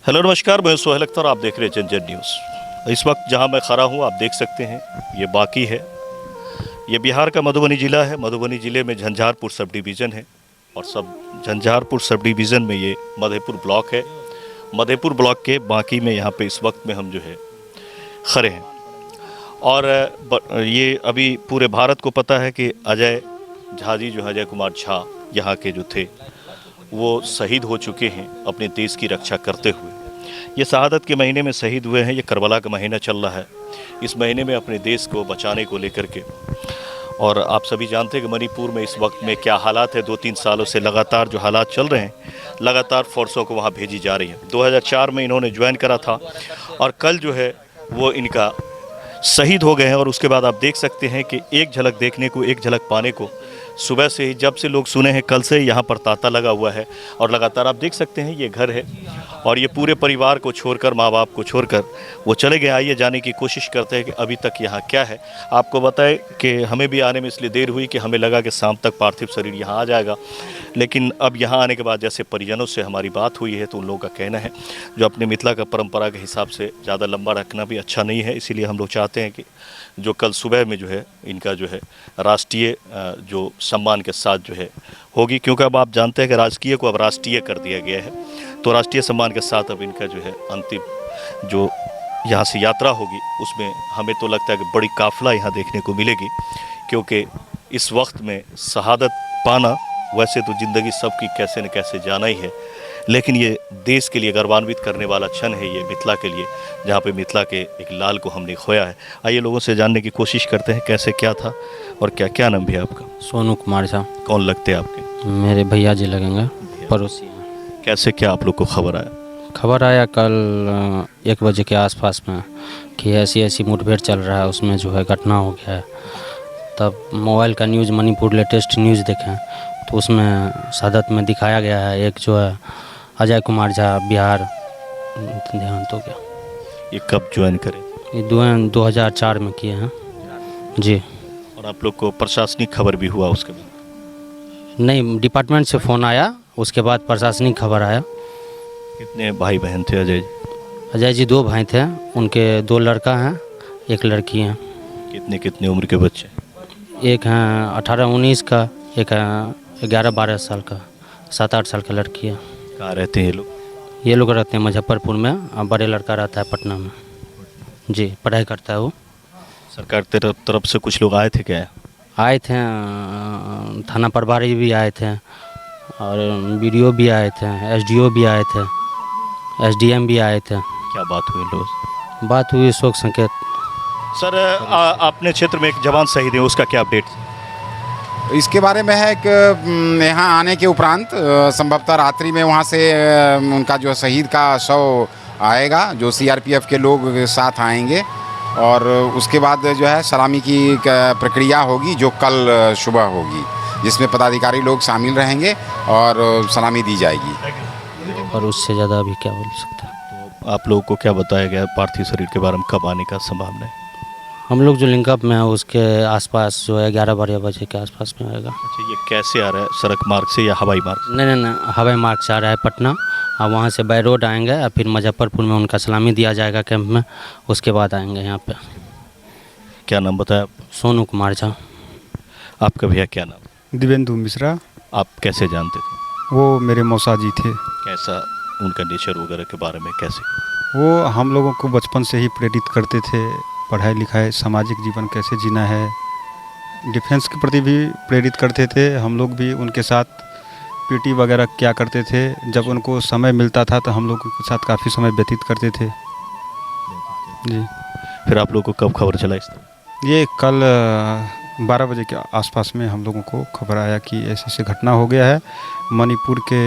Hello नमस्कार, मैं सोहेल अख्तर, आप देख रहे हैं जनजन न्यूज़। इस वक्त जहां मैं खड़ा हूं आप देख सकते हैं ये बाकी है। ये बिहार का मधुबनी ज़िला है। मधुबनी ज़िले में झंझारपुर सब डिवीज़न है और झंझारपुर सब डिवीज़न में ये मधेपुर ब्लॉक है। मधेपुर ब्लॉक के बाकी में यहाँ पे इस वक्त में हम जो है खड़े हैं और ये अभी पूरे भारत को पता है कि अजय झा जी जो अजय कुमार झा यहाँ के जो थे वो शहीद हो चुके हैं अपने देश की रक्षा करते हुए। ये शहादत के महीने में शहीद हुए हैं। ये करबला का महीना चल रहा है। इस महीने में अपने देश को बचाने को लेकर के, और आप सभी जानते हैं कि मणिपुर में इस वक्त में क्या हालात है। 2-3 सालों से लगातार जो हालात चल रहे हैं, लगातार फोर्सों को वहाँ भेजी जा रही है। 2004 में इन्होंने ज्वाइन करा था और कल जो है वो इनका शहीद हो गए हैं। और उसके बाद आप देख सकते हैं कि एक झलक देखने को, एक झलक पाने को सुबह से ही, जब से लोग सुने हैं कल से यहाँ पर तांता लगा हुआ है और लगातार आप देख सकते हैं ये घर है और ये पूरे परिवार को छोड़कर, माँ बाप को छोड़कर वो चले गए। आइए जाने की कोशिश करते हैं कि अभी तक यहाँ क्या है। आपको बताएं कि हमें भी आने में इसलिए देर हुई कि हमें लगा कि शाम तक पार्थिव शरीर यहाँ आ जाएगा, लेकिन अब यहाँ आने के बाद जैसे परिजनों से हमारी बात हुई है तो उन लोगों का कहना है जो अपने मिथिला का परंपरा के हिसाब से ज़्यादा लंबा रखना भी अच्छा नहीं है। इसीलिए हम लोग चाहते हैं कि जो कल सुबह में जो है इनका जो है राष्ट्रीय जो सम्मान के साथ जो है होगी, क्योंकि अब आप जानते हैं कि राजकीय को अब राष्ट्रीय कर दिया गया है। तो राष्ट्रीय सम्मान के साथ अब इनका जो है अंतिम जो यहाँ से यात्रा होगी उसमें हमें तो लगता है कि बड़ी काफ़िला यहाँ देखने को मिलेगी, क्योंकि इस वक्त में शहादत पाना वैसे तो ज़िंदगी सबकी कैसे न कैसे जाना ही है, लेकिन ये देश के लिए गौरवान्वित करने वाला क्षण है ये मिथिला के लिए, जहाँ पे मिथिला के एक लाल को हमने खोया है। आइए लोगों से जानने की कोशिश करते हैं कैसे क्या था और क्या क्या नाम भी है आपका? सोनू कुमार झा। कौन लगते हैं आपके? मेरे भैया जी लगेंगे, पड़ोसी हैं। कैसे क्या आप लोग को खबर आया? खबर आया कल 1 बजे के आसपास में कि ऐसी ऐसी मुठभेड़ चल रहा है, उसमें जो है घटना हो गया है। तब मोबाइल का न्यूज़, मणिपुर लेटेस्ट न्यूज़ देखें तो उसमें शहादत में दिखाया गया है एक जो है अजय कुमार झा बिहार देहांत हो गया। ये कब ज्वाइन करें? ये 2004 में किए हैं जी। और आप लोग को प्रशासनिक खबर भी हुआ उसके बाद? नहीं, डिपार्टमेंट से फ़ोन आया, उसके बाद प्रशासनिक खबर आया। कितने भाई बहन थे अजय जी? अजय जी 2 भाई थे, उनके 2 लड़का हैं, 1 लड़की हैं। कितने कितने उम्र के बच्चे? एक हैं 18-19 का, एक है 11-12 साल का, 7-8 साल का लड़की है। कहाँ रहते हैं ये लोग? ये लोग रहते हैं मुजफ्फरपुर में और बड़े लड़का रहता है पटना में जी, पढ़ाई करता है वो। सरकार तरफ से कुछ लोग आए थे क्या? आए थे, थाना प्रभारी भी आए थे और BDO भी आए थे, SDO भी आए थे, SDM भी आए थे। क्या बात हुई लोग? बात हुई शोक संकेत। सर अपने क्षेत्र में एक जवान शहीद है, उसका क्या अपडेट? इसके बारे में है कि यहाँ आने के उपरांत संभवतः रात्रि में वहाँ से उनका जो शहीद का शव आएगा, जो CRPF के लोग साथ आएंगे और उसके बाद जो है सलामी की प्रक्रिया होगी जो कल सुबह होगी, जिसमें पदाधिकारी लोग शामिल रहेंगे और सलामी दी जाएगी। और उससे ज़्यादा अभी क्या बोल सकते हैं। तो आप लोगों को क्या बताया गया पार्थिव शरीर के बारे में, कब आने का संभावना है? हम लोग जो लिंकअप में है उसके आसपास जो है 11-12 बजे के आसपास में आएगा। अच्छा, ये कैसे आ रहा है, सड़क मार्ग से या हवाई मार्ग से? नहीं, हवाई मार्ग से आ रहा है पटना, और वहाँ से बाय रोड आएंगे और फिर मुजफ्फरपुर में उनका सलामी दिया जाएगा कैंप में, उसके बाद आएंगे यहाँ पे। क्या नाम बताया आप? सोनू कुमार झा। आपका भैया क्या नाम? दिवेंदु मिश्रा। आप कैसे जानते थे? वो मेरे मौसा जी थे। कैसा उनका नेचर वगैरह के बारे में कैसे? वो हम लोगों को बचपन से ही प्रेरित करते थे, पढ़ाई लिखाई, सामाजिक जीवन कैसे जीना है, डिफेंस के प्रति भी प्रेरित करते थे। हम लोग भी उनके साथ PT वगैरह क्या करते थे। जब उनको समय मिलता था तो हम लोग के साथ काफ़ी समय व्यतीत करते थे जी। फिर आप लोग को कब खबर चला इस तरह? ये कल 12 बजे के आसपास में हम लोगों को खबर आया कि ऐसी ऐसी घटना हो गया है मणिपुर के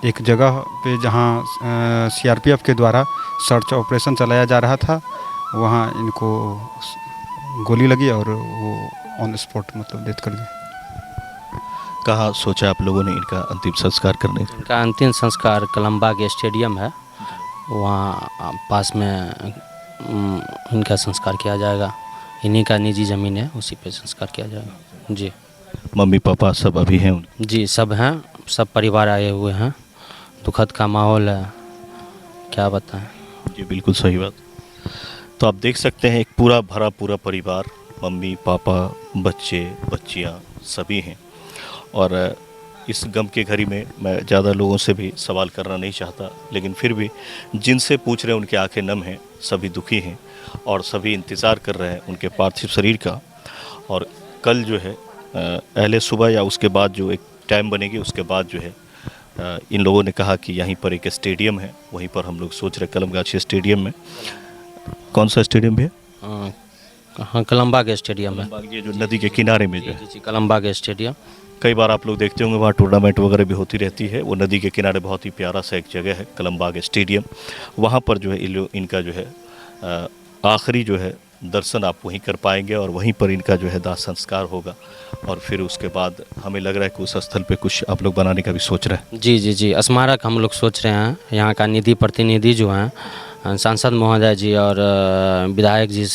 एक जगह पे, जहाँ CRPF के द्वारा सर्च ऑपरेशन चलाया जा रहा था। वहाँ इनको गोली लगी और वो ऑन स्पॉट मतलब डेथ कर दी। कहाँ सोचा आप लोगों ने इनका अंतिम संस्कार करने का? इनका अंतिम संस्कार कलमबाग स्टेडियम है, वहाँ पास में इनका संस्कार किया जाएगा। इन्हीं का निजी ज़मीन है, उसी पे संस्कार किया जाएगा जी। मम्मी पापा सब अभी हैं जी, सब हैं, सब परिवार आए हुए हैं। दुखद का माहौल है, क्या बताएं। जी बिल्कुल सही बात। तो आप देख सकते हैं एक पूरा भरा पूरा परिवार, मम्मी पापा बच्चे बच्चियां सभी हैं। और इस गम की घड़ी में मैं ज़्यादा लोगों से भी सवाल करना नहीं चाहता, लेकिन फिर भी जिनसे पूछ रहे हैं उनकी आंखें नम हैं, सभी दुखी हैं और सभी इंतज़ार कर रहे हैं उनके पार्थिव शरीर का। और कल जो है अहले सुबह या उसके बाद जो एक टाइम बनेगी उसके बाद जो है इन लोगों ने कहा कि यहीं पर एक स्टेडियम है, वहीं पर हम लोग सोच रहे कलमगाछी स्टेडियम में। कौन सा स्टेडियम है? हाँ, कलमबाग स्टेडियम है। ये जो नदी के किनारे में जो है, जी, कलमबाग स्टेडियम। कई बार आप लोग देखते होंगे वहाँ टूर्नामेंट वगैरह भी होती रहती है। वो नदी के किनारे बहुत ही प्यारा सा एक जगह है कलमबाग स्टेडियम। वहाँ पर जो है इनका जो है आखिरी जो है दर्शन आप वहीं कर पाएंगे और वहीं पर इनका जो है दाह संस्कार होगा। और फिर उसके बाद हमें लग रहा है कि उस स्थल पे कुछ आप लोग बनाने का भी सोच रहे हैं। जी जी जी, स्मारक हम लोग सोच रहे हैं। यहाँ का निधि प्रतिनिधि जो हैं सांसद महोदय जी और विधायक जी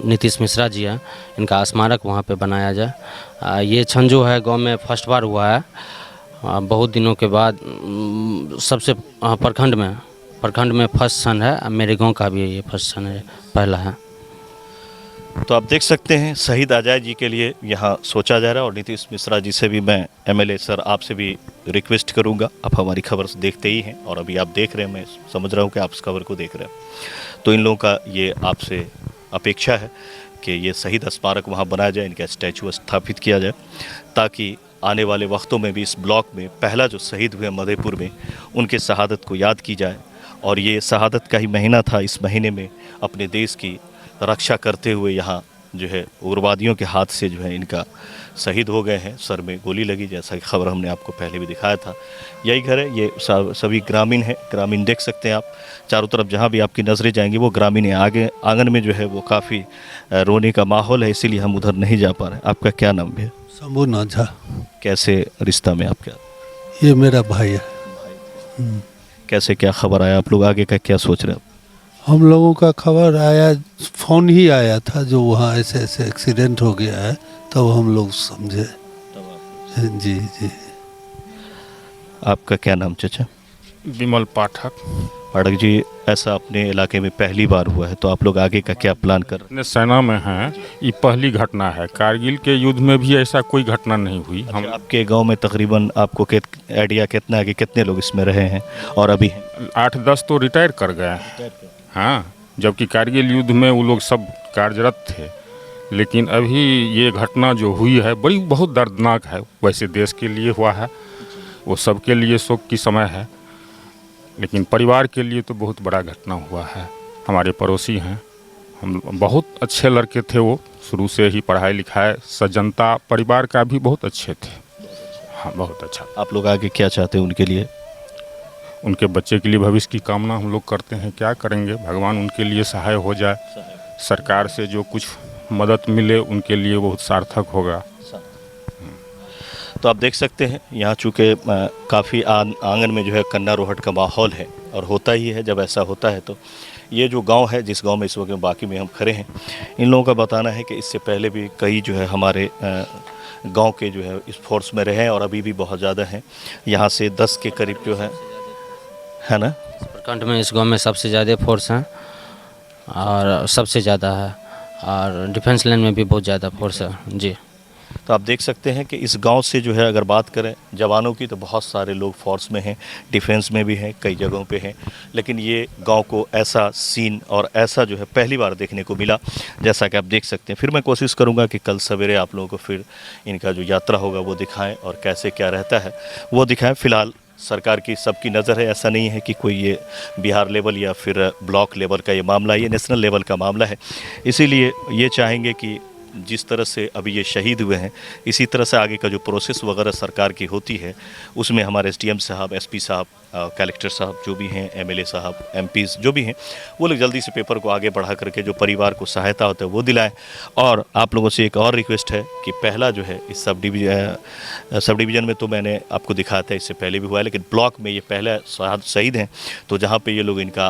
नीतीश मिश्रा जी हैं, इनका स्मारक वहाँ पे बनाया जाए। ये क्षण जो है गांव में फर्स्ट बार हुआ है, बहुत दिनों के बाद सबसे प्रखंड में फर्स्ट क्षण है। मेरे गांव का भी ये फर्स्ट क्षण है, पहला है। तो आप देख सकते हैं शहीद अजय जी के लिए यहाँ सोचा जा रहा है। और नीतीश मिश्रा जी से भी मैं एमएलए सर आपसे भी रिक्वेस्ट करूँगा, आप हमारी खबर देखते ही हैं और अभी आप देख रहे हैं, मैं समझ रहा हूँ कि आप इस खबर को देख रहे हैं। तो इन लोगों का ये आपसे अपेक्षा है कि ये शहीद स्मारक वहाँ बनाया जाए, इनका स्टैचू स्थापित किया जाए, ताकि आने वाले वक्तों में भी इस ब्लॉक में पहला जो शहीद हुए मधेपुर में, उनके शहादत को याद की जाए। और ये शहादत का ही महीना था, इस महीने में अपने देश की रक्षा करते हुए यहाँ जो है उग्रवादियों के हाथ से जो है इनका शहीद हो गए हैं, सर में गोली लगी, जैसा कि खबर हमने आपको पहले भी दिखाया था। यही घर है, ये सभी ग्रामीण हैं, ग्रामीण देख सकते हैं आप चारों तरफ, जहाँ भी आपकी नज़रें जाएंगी वो ग्रामीण है। आगे आंगन में जो है वो काफ़ी रोने का माहौल है, इसीलिए हम उधर नहीं जा पा रहे। आपका क्या नाम है? शंभुनाथ झा। कैसे रिश्ता में आपका? ये मेरा भाई है। कैसे क्या खबर आया, आप लोग आगे का क्या सोच रहे हैं? हम लोगों का खबर आया, फ़ोन ही आया था जो वहाँ ऐसे ऐसे एक्सीडेंट हो गया है, तब हम लोग समझे। जी जी। आपका क्या नाम चाचा? विमल पाठक। पाठक जी, ऐसा अपने इलाके में पहली बार हुआ है, तो आप लोग आगे का क्या प्लान कर रहे हैं? अपने सेना में हैं, ये पहली घटना है। कारगिल के युद्ध में भी ऐसा कोई घटना नहीं हुई। हम आपके गांव में तकरीबन आपको आइडिया कितना है कि कितने लोग इसमें रहे हैं और अभी हैं? 8-10 तो रिटायर कर गए हैं। हाँ, जबकि कारगिल युद्ध में वो लोग सब कार्यरत थे। लेकिन अभी ये घटना जो हुई है बहुत दर्दनाक है। वैसे देश के लिए हुआ है, वो सबके लिए शोक की समय है, लेकिन परिवार के लिए तो बहुत बड़ा घटना हुआ है। हमारे पड़ोसी हैं, हम बहुत अच्छे लड़के थे, वो शुरू से ही पढ़ाई लिखाई सज्जनता परिवार का भी बहुत अच्छे थे। हाँ, बहुत अच्छा। आप लोग आगे क्या चाहते हैं उनके लिए? उनके बच्चे के लिए भविष्य की कामना हम लोग करते हैं। क्या करेंगे, भगवान उनके लिए सहाय हो जाए, सरकार से जो कुछ मदद मिले उनके लिए बहुत सार्थक होगा। तो आप देख सकते हैं यहाँ चूँकि काफ़ी आंगन में जो है कन्ना रोहट का माहौल है, और होता ही है जब ऐसा होता है। तो ये जो गांव है, जिस गांव में इस वक्त बाकी में हम खड़े हैं, इन लोगों का बताना है कि इससे पहले भी कई जो है हमारे गांव के जो है इस फोर्स में रहे हैं और अभी भी बहुत ज़्यादा हैं। यहाँ से 10 के करीब जो है ना, प्रखंड में इस गांव में सबसे ज़्यादा फोर्स हैं और सबसे ज़्यादा है, और डिफेंस लाइन में भी बहुत ज़्यादा फोर्स है जी। तो आप देख सकते हैं कि इस गांव से जो है अगर बात करें जवानों की, तो बहुत सारे लोग फोर्स में हैं, डिफेंस में भी हैं, कई जगहों पे हैं। लेकिन ये गांव को ऐसा सीन और ऐसा जो है पहली बार देखने को मिला, जैसा कि आप देख सकते हैं। फिर मैं कोशिश करूंगा कि कल सवेरे आप लोगों को फिर इनका जो यात्रा होगा वो दिखाएं और कैसे क्या रहता है वो दिखाएं। फ़िलहाल सरकार की सबकी नज़र है, ऐसा नहीं है कि कोई ये बिहार लेवल या फिर ब्लॉक लेवल का ये मामला, ये नेशनल लेवल का मामला है। इसीलिए ये चाहेंगे कि जिस तरह से अभी ये शहीद हुए हैं, इसी तरह से आगे का जो प्रोसेस वगैरह सरकार की होती है, उसमें हमारे एसडीएम साहब, एसपी साहब, कलेक्टर साहब जो भी हैं, एमएलए साहब, एमपीज़ जो भी हैं, वो लोग जल्दी से पेपर को आगे बढ़ा करके जो परिवार को सहायता होता है वो दिलाएं। और आप लोगों से एक और रिक्वेस्ट है कि पहला जो है इस सब डिवीज़न में तो मैंने आपको दिखाया था, इससे पहले भी हुआ है, लेकिन ब्लॉक में ये पहला शहीद हैं। तो जहाँ पे ये लोग इनका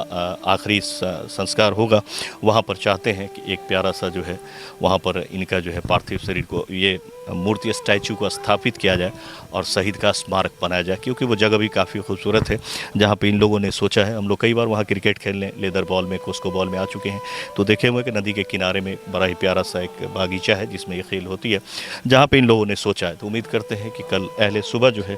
आखिरी संस्कार होगा, वहाँ पर चाहते हैं कि एक प्यारा सा जो है वहाँ पर इनका जो है पार्थिव शरीर को ये मूर्ति स्टैचू को स्थापित किया जाए और शहीद का स्मारक बनाया जाए, क्योंकि वो जगह भी काफ़ी खूबसूरत है जहाँ पे इन लोगों ने सोचा है। हम लोग कई बार वहाँ क्रिकेट खेलने लेदर बॉल में, कोस्को बॉल में आ चुके हैं, तो देखे हुए कि नदी के किनारे में बड़ा ही प्यारा सा एक बागीचा है जिसमें ये खेल होती है, जहाँ पे इन लोगों ने सोचा है। तो उम्मीद करते हैं कि कल अहले सुबह जो है,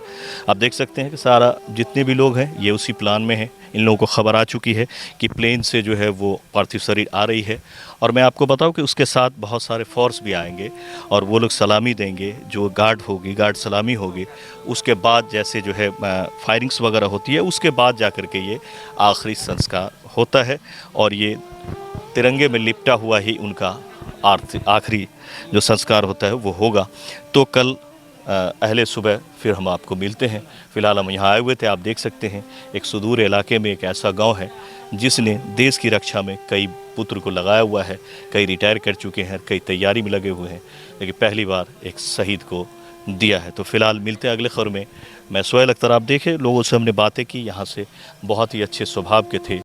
आप देख सकते हैं कि सारा जितने भी लोग हैं ये उसी प्लान में हैं। इन लोगों को खबर आ चुकी है कि प्लेन से जो है वो पार्थिव शरीर आ रही है, और मैं आपको बताऊं कि उसके साथ बहुत सारे फोर्स भी आएंगे और वो लोग सलामी देंगे, जो गार्ड होगी, गार्ड सलामी होगी। उसके बाद जैसे जो है फायरिंग्स वगैरह होती है, उसके बाद जा कर के ये आखिरी संस्कार होता है और ये तिरंगे में लिपटा हुआ ही उनका आखिरी जो संस्कार होता है वो होगा। तो कल अहले सुबह फिर हम आपको मिलते हैं। फ़िलहाल हम यहाँ आए हुए थे, आप देख सकते हैं एक सुदूर इलाके में एक ऐसा गांव है जिसने देश की रक्षा में कई पुत्र को लगाया हुआ है, कई रिटायर कर चुके हैं, कई तैयारी में लगे हुए हैं, लेकिन पहली बार एक शहीद को दिया है। तो फ़िलहाल मिलते हैं अगले खबर में। मैं सोहेल अख्तर, आप देखें लोगों से हमने बातें की, यहाँ से बहुत ही अच्छे स्वभाव के थे।